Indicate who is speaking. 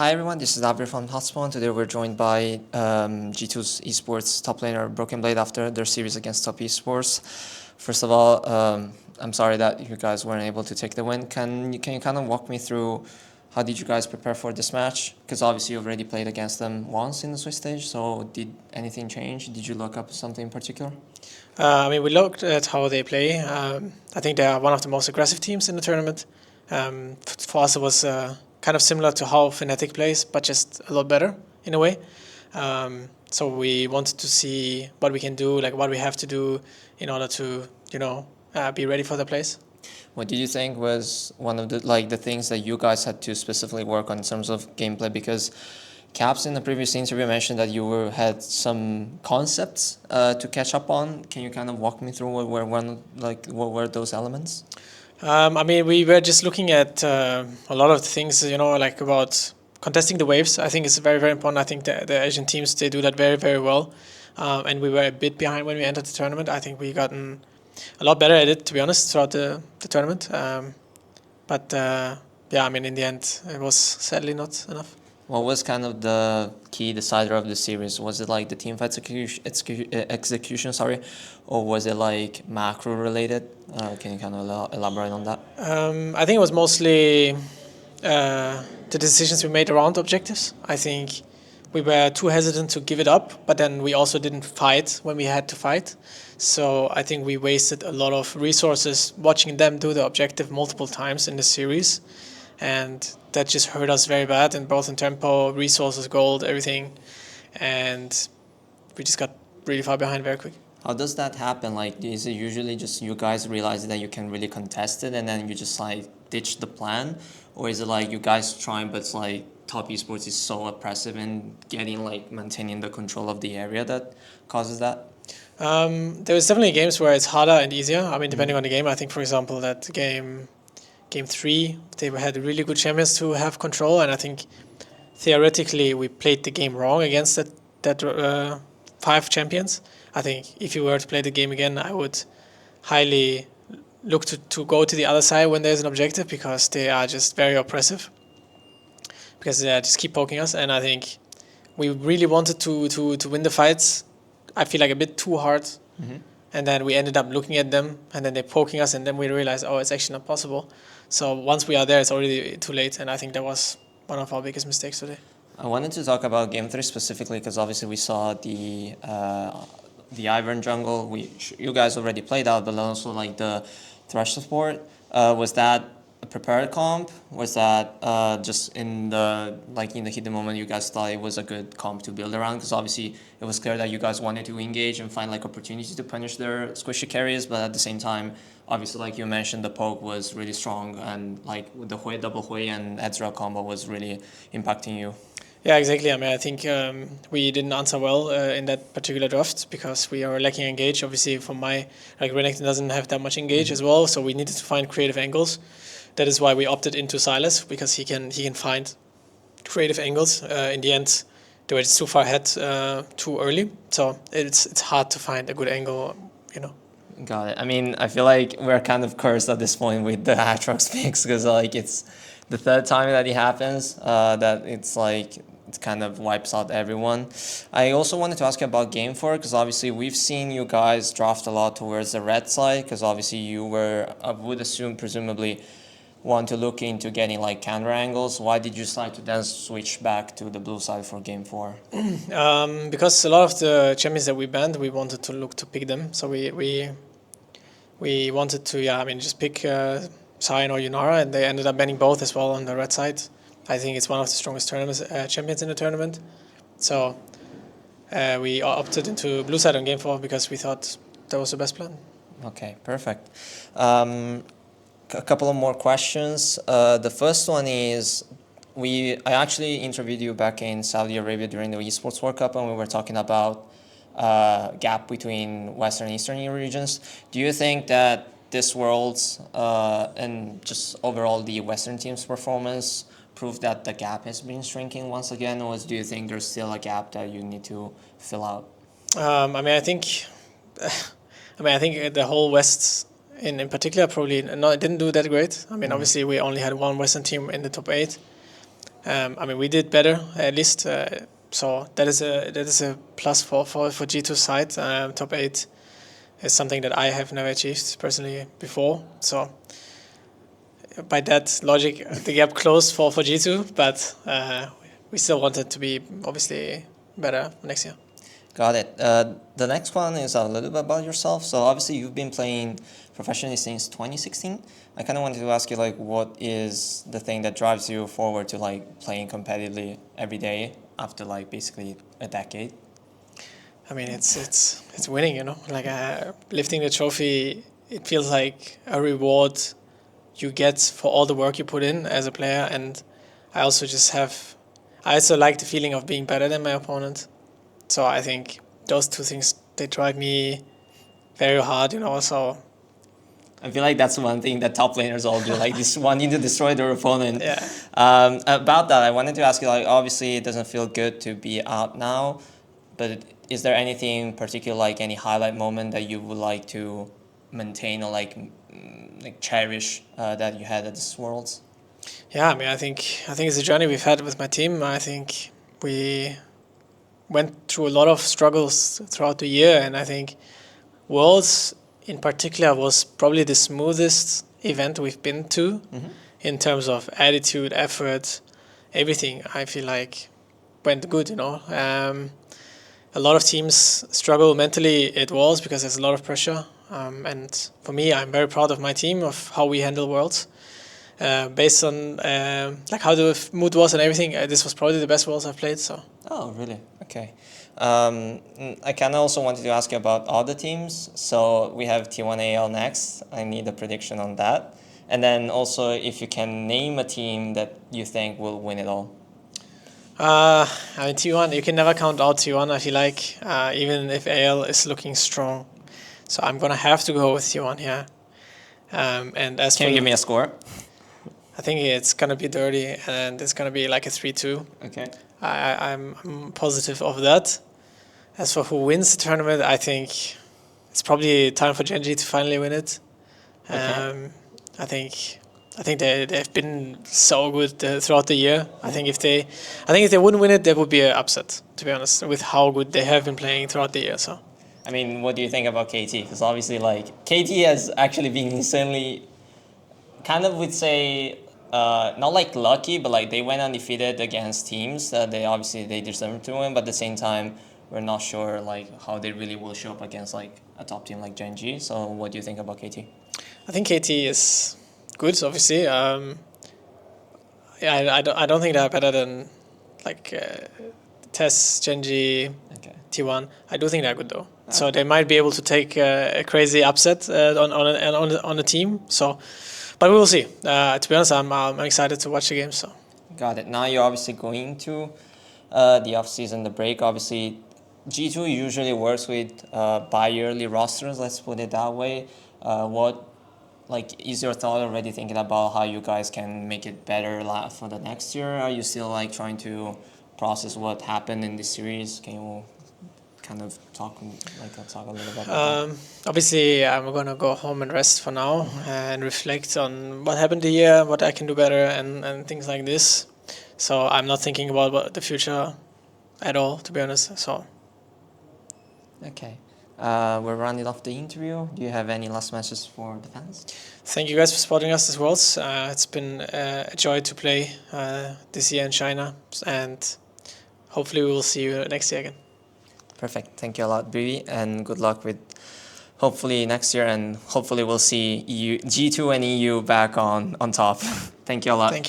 Speaker 1: Hi everyone, this is Abir from Hotspot. Today we're joined by G2's Esports top laner BrokenBlade after their series against Top Esports. First of all, I'm sorry that you guys weren't able to take the win. Can you kind of walk me through how did you guys prepare for this match? Because obviously you already played against them once in the Swiss stage, so did anything change? Did you look up something in particular?
Speaker 2: We looked at how they play. I think they are one of the most aggressive teams in the tournament. For us, it was kind of similar to how Fnatic plays, but just a lot better in a way. So we wanted to see what we can do, like what we have to do in order to, be ready for the place.
Speaker 1: What did you think was one of the things that you guys had to specifically work on in terms of gameplay? Because Caps in the previous interview mentioned that you had some concepts to catch up on. Can you kind of walk me through what were those elements?
Speaker 2: We were just looking at a lot of the things, like about contesting the waves. I think it's very, very important. I think the Asian teams, they do that very, very well. And we were a bit behind when we entered the tournament. I think we gotten a lot better at it, to be honest, throughout the tournament. In the end, it was sadly not enough.
Speaker 1: What was kind of the key decider of the series? Was it like the team fight execution, sorry, or was it like macro related? Can you kind of elaborate on that?
Speaker 2: I think it was mostly the decisions we made around objectives. I think we were too hesitant to give it up, but then we also didn't fight when we had to fight. So I think we wasted a lot of resources watching them do the objective multiple times in the series. And that just hurt us very bad, and both in tempo, resources, gold, everything. And we just got really far behind very quick.
Speaker 1: How does that happen? Like, is it usually just you guys realize that you can really contest it and then you just like ditch the plan? Or is it like you guys trying, but it's like Top Esports is so oppressive and maintaining the control of the area that causes that?
Speaker 2: There was definitely games where it's harder and easier. Depending on the game. I think, for example, that game 3, they had really good champions to have control, and I think theoretically we played the game wrong against that 5 champions. I think if you were to play the game again, I would highly look to go to the other side when there's an objective, because they are just very oppressive, because they just keep poking us, and I think we really wanted to win the fights. I feel like a bit too hard. And then we ended up looking at them, and then they're poking us, and then we realized, oh, it's actually not possible. So once we are there, it's already too late, and I think that was one of our biggest mistakes today.
Speaker 1: I wanted to talk about Game 3 specifically because obviously we saw the Ivern jungle. You guys already played out, but also like the Thresh support. Was that a prepared comp? Was that just in the heat of the moment you guys thought it was a good comp to build around? Because obviously it was clear that you guys wanted to engage and find like opportunities to punish their squishy carries, but at the same time, obviously like you mentioned, the poke was really strong, and like with the Hui double Hui and Ezreal combo was really impacting you.
Speaker 2: Yeah, exactly. I think we didn't answer well in that particular draft because we are lacking engage. Obviously, Renekton doesn't have that much engage as well, so we needed to find creative angles. That is why we opted into Silas, because he can find creative angles. In the end, they were just too far ahead too early, so it's hard to find a good angle,
Speaker 1: Got it. I feel like we're kind of cursed at this point with the Aatrox picks because like it's the third time that it happens that it's like it kind of wipes out everyone. I also wanted to ask you about Game 4 because obviously we've seen you guys draft a lot towards the red side because obviously you were, I would assume, presumably want to look into getting like counter angles. Why did you decide to then switch back to the blue side for Game 4?
Speaker 2: Because a lot of the champions that we banned, we wanted to look to pick them. So we wanted to, just pick Sion or Yunara, and they ended up banning both as well on the red side. I think it's one of the strongest champions in the tournament. So we opted into blue side on Game 4 because we thought that was the best plan.
Speaker 1: Okay, perfect. A couple of more questions. The first one is, I actually interviewed you back in Saudi Arabia during the Esports World Cup, and we were talking about gap between Western and Eastern regions. Do you think that this Worlds and just overall the Western team's performance proved that the gap has been shrinking once again, or do you think there's still a gap that you need to fill out?
Speaker 2: I think the whole West in particular probably didn't do that great. Obviously we only had one Western team in the top 8, I mean, we did better at least. So that is a plus for G2 side. Top 8 is something that I have never achieved personally before. So by that logic, the gap closed for G2, but we still wanted to be obviously better next year.
Speaker 1: Got it. The next one is a little bit about yourself. So obviously you've been playing professionally since 2016. I kind of wanted to ask you, like, what is the thing that drives you forward to like playing competitively every day after like basically a decade?
Speaker 2: I mean, it's winning, you know. Like lifting the trophy, it feels like a reward you get for all the work you put in as a player, and I also like the feeling of being better than my opponent. So I think those two things, they drive me very hard, you know. So
Speaker 1: I feel like that's one thing that top laners all do, like this wanting to destroy their opponent.
Speaker 2: yeah.
Speaker 1: About that, I wanted to ask you, like, obviously it doesn't feel good to be out now, but is there anything particular, like any highlight moment that you would like to maintain or like cherish that you had at this Worlds?
Speaker 2: Yeah, I mean, I think it's a journey we've had with my team. I think we went through a lot of struggles throughout the year, and I think Worlds in particular was probably the smoothest event we've been to in terms of attitude, effort, everything. I feel like went good, you know. A lot of teams struggle mentally at Worlds because there's a lot of pressure. And for me, I'm very proud of my team, of how we handle Worlds. Based on like how the mood was and everything, this was probably the best Worlds I've played. So.
Speaker 1: Oh, really? Okay. I kind of also wanted to ask you about other teams. So we have T1AL next. I need a prediction on that. And then also, if you can name a team that you think will win it all.
Speaker 2: I mean, T1, you can never count out T1, I feel like, even if AL is looking strong. So I'm going to have to go with T1 here. And as
Speaker 1: Can you give me a score?
Speaker 2: I think it's going to be dirty, and it's going to be like a 3-2.
Speaker 1: Okay.
Speaker 2: I'm positive of that. As for who wins the tournament, I think it's probably time for Gen.G to finally win it.
Speaker 1: Okay.
Speaker 2: I think they've been so good throughout the year. I think if they wouldn't win it, that would be an upset, to be honest, with how good they have been playing throughout the year. So,
Speaker 1: I mean, what do you think about KT? Because obviously, like, KT has actually been insanely, kind of would say, not like lucky, but like they went undefeated against teams that they deserve to win, but at the same time, we're not sure like how they really will show up against like a top team like Gen.G. So what do you think about KT?
Speaker 2: I think KT is good, obviously. Yeah, I don't think they're better than like TES, Gen.G,
Speaker 1: Okay.
Speaker 2: T1. I do think they're good though. So they might be able to take a crazy upset on a team. So, but we will see. To be honest, I'm excited to watch the game. So.
Speaker 1: Got it. Now you're obviously going to the off season, the break. Obviously, G2 usually works with bi-yearly rosters. Let's put it that way. What like is your thought already thinking about how you guys can make it better for the next year? Are you still like trying to process what happened in this series? Can you kind of talk a little bit about that?
Speaker 2: Obviously, I'm gonna go home and rest for now and reflect on what happened the year, what I can do better, and things like this. So I'm not thinking about the future at all, to be honest. So.
Speaker 1: Okay. We're rounding off the interview. Do you have any last messages for the fans?
Speaker 2: Thank you guys for supporting us as well. It's been a joy to play this year in China, and hopefully we will see you next year again.
Speaker 1: Perfect. Thank you a lot, Bibi, and good luck with hopefully next year, and hopefully we'll see G2 and EU back on top. Thank you a lot.
Speaker 2: Thank you.